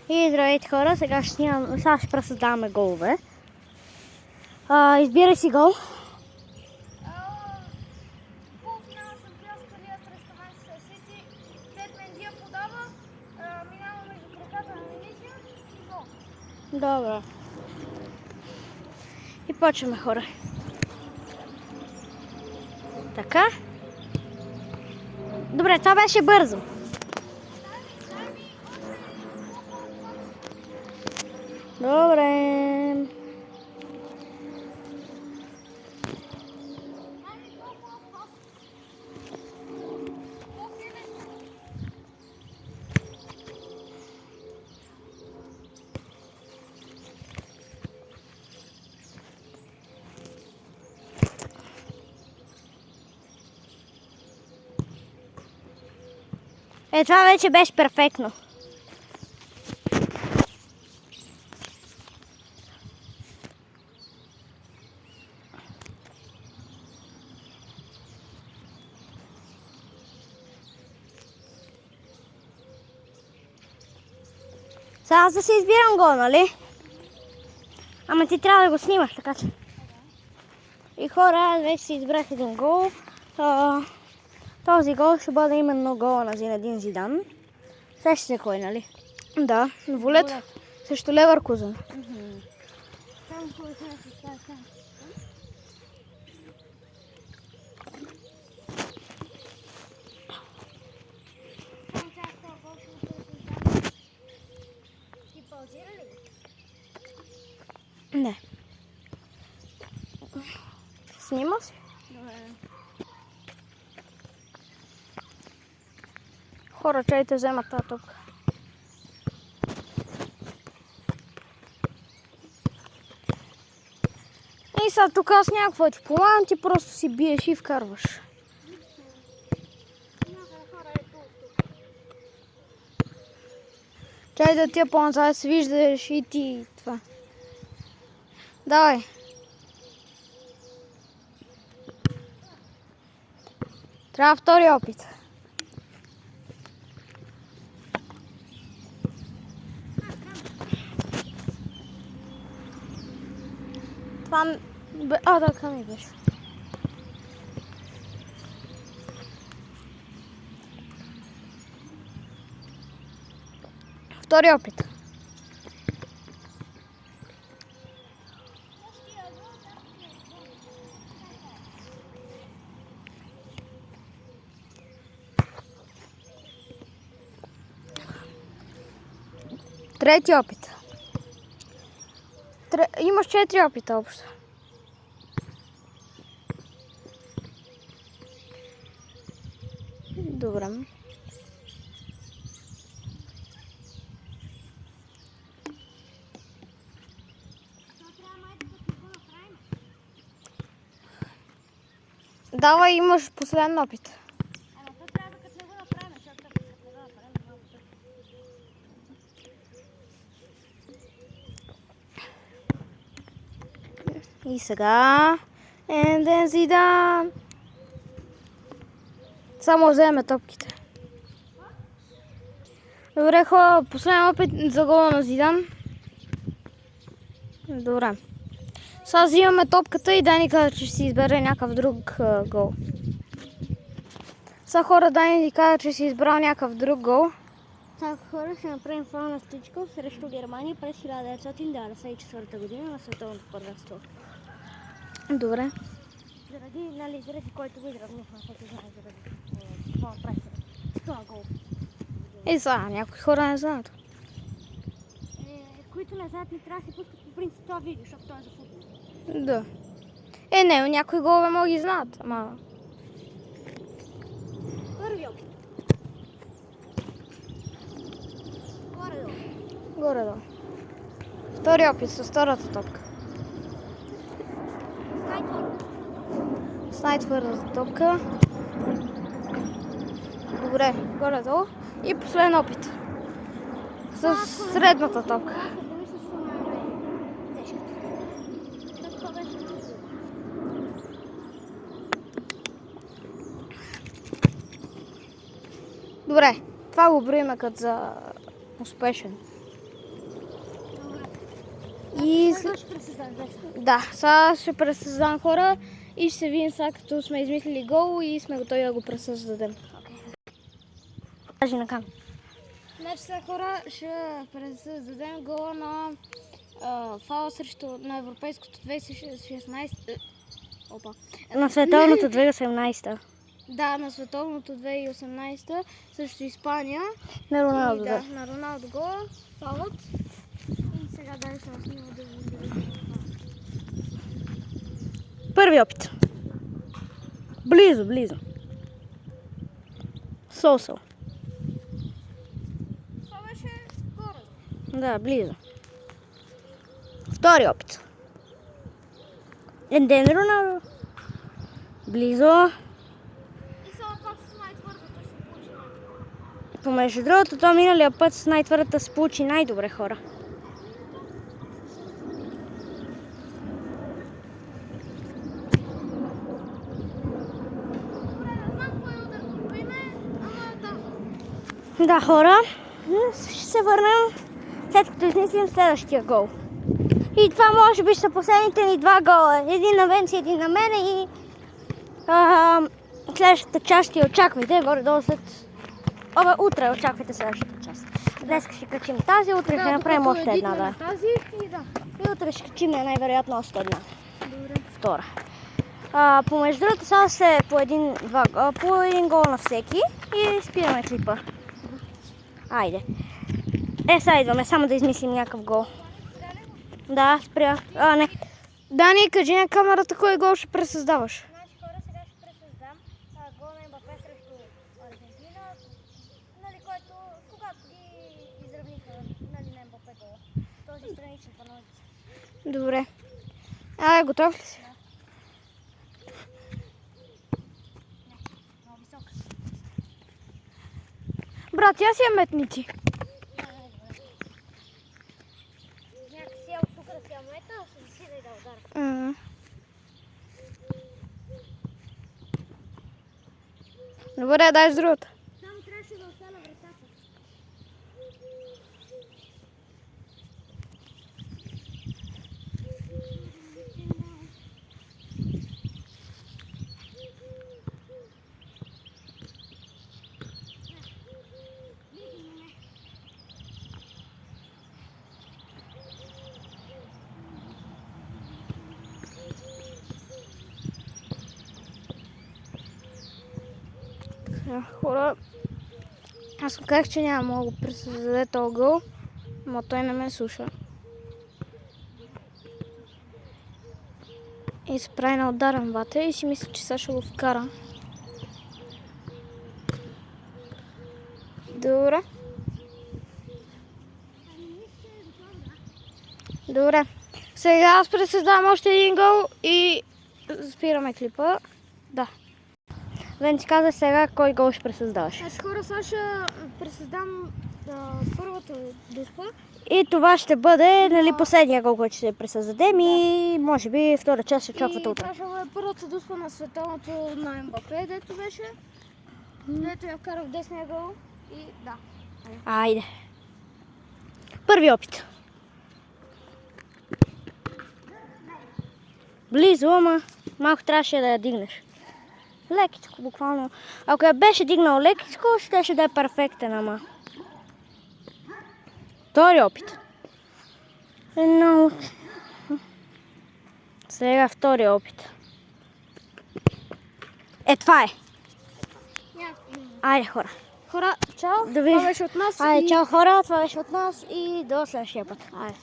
И здравейте хора, сега ще просто даваме голове. Избирай си гол. Полуфинала съм бил с Калия срещу Манчестър Сити. След Мендия подава, минава между краката на Венисия и гол. Добре. И почваме хора. Така. Добре, това беше бързо. Добре. Това вече беше перфектно. Сега аз да си избирам гол, нали? Ама ти трябва да го снимаш, така че. И хора, аз вече си избрах един гол. Този гол ще бъде именно гола на Зинедин Зидан. Сещате се кой, нали? Да, Волет срещу Леверкузен. Не. Снима си? Хора, чайте вземат тази топка. И сега тук аз някакво ти помагам, ти просто си биеш и вкарваш. Чай да ти по-назад се виждаш и ти това. Давай. Трябва втори опит. Това... да, към ми беше. Втори опит. Трети опит. Имаш 4 опита общо. Добре. Давай, имаш последен опит. И сега... Енден Зидан. Само вземе топките. Добре, хора, последен опит за гола на Зидан. Добре. Сега взимаме топката и Дани каза, че ще си избере някакъв друг гол. Сега хора, Дани ни каза, че си избрал някакъв друг гол. Сега хора, ще направим финална стичка срещу Германия през 1994 година на световното първенство. Добре. Заради който го изравнихме, който знае заради това направи това гол. Сега, някои хора не знаят. Които не знаят, не трябва да си пускат по принцип това видео, защото това е за футбол. Да. Не, някои голове могат ги знаят, ама... Първи опит. Горе-долу. Горе-долу. Втори опит с втората топка. С най-твърдата топка. Добре, горе-долу. И последен опит. С средната топка. Добре, това го броиме като за успешен. И Сега ще пресъздам вече. да, сега ще пресъздам хора и ще се видим сега като сме измислили гол и сме готови да го пресъздадем. Кажи на камера. Значи сега хора ще пресъздадем гола на фаула срещу на европейското 2016. Опа. На световното 2018. Да, на световното 2018 срещу Испания. На Роналдо, да. На Роналдо гола, фаулът. И сега дали съм снимал да видим. Първи опит. Близо. Сосо. Това беше горе. Да, близо. Втори опит. Енден Роналдо. Близо. И сега пак с най-твърдото ще се получи. Помежду другото, то миналия път с най-твърдата се получи най-добре хора. Добре, не знам кой удар го приме, ама да. Да, хора, ще се върнем след като измислим следващия гол. И това може би са последните ни два гола. Един на Венци, един на мене и следващата част ще очаквайте, горе-долу след... утре очаквайте следващата част. Днес ще качим тази, утре ще направим още една, да. Тази и да. И утре ще качим най-вероятно още една. Добре. Втора. Помежду другото само ще по един гол на всеки и спираме клипа. Айде. Сега идваме, само да измислим някакъв гол. Да, спря. Не. Дани, кажи на камерата кой гол ще пресъздаваш. Значи хора, сега ще пресъздам гол на Ембапе срещу Аржентина, нали, който когато ги изравниха, нали, на Ембапе гола. Този страничен панелист. Добре. Готов ли си? Много висок. Брат, я си я метници. Някак си тук да си я мета, ще си да и да удара. Добре, дай с другата. Само трябваше да остана вратата. Хора, аз му казах, че няма да го пресъздаде този гол, но той не ме слуша. И се прави на ударен бате и си мисля, че сега ще го вкара. Добре. Добре. Сега аз пресъздавам още един гол и спираме клипа. Да. Венци, каза сега кой гол ще пресъздаваш. Аз хора, сега ще пресъздам първата дуспа. И това ще бъде последния гол, който ще пресъздадем и може би втора част ще очаквате утре. И това ще бъде първата дуспа на световното на Ембапе, дето беше. Дето я вкара в десния гол и да. Айде. Първи опит. Близо, ама малко трябваше да я дигнеш. Лекичко, буквално. Ако я беше дигнал лекичко, ще да е перфектен, ама. Втори опит. Сега втори опит. Това е. Айде, хора. Хора, чао. Да видим. Това беше от нас. Айде, чао, хора. Това беше от нас и до следващия път. Айде.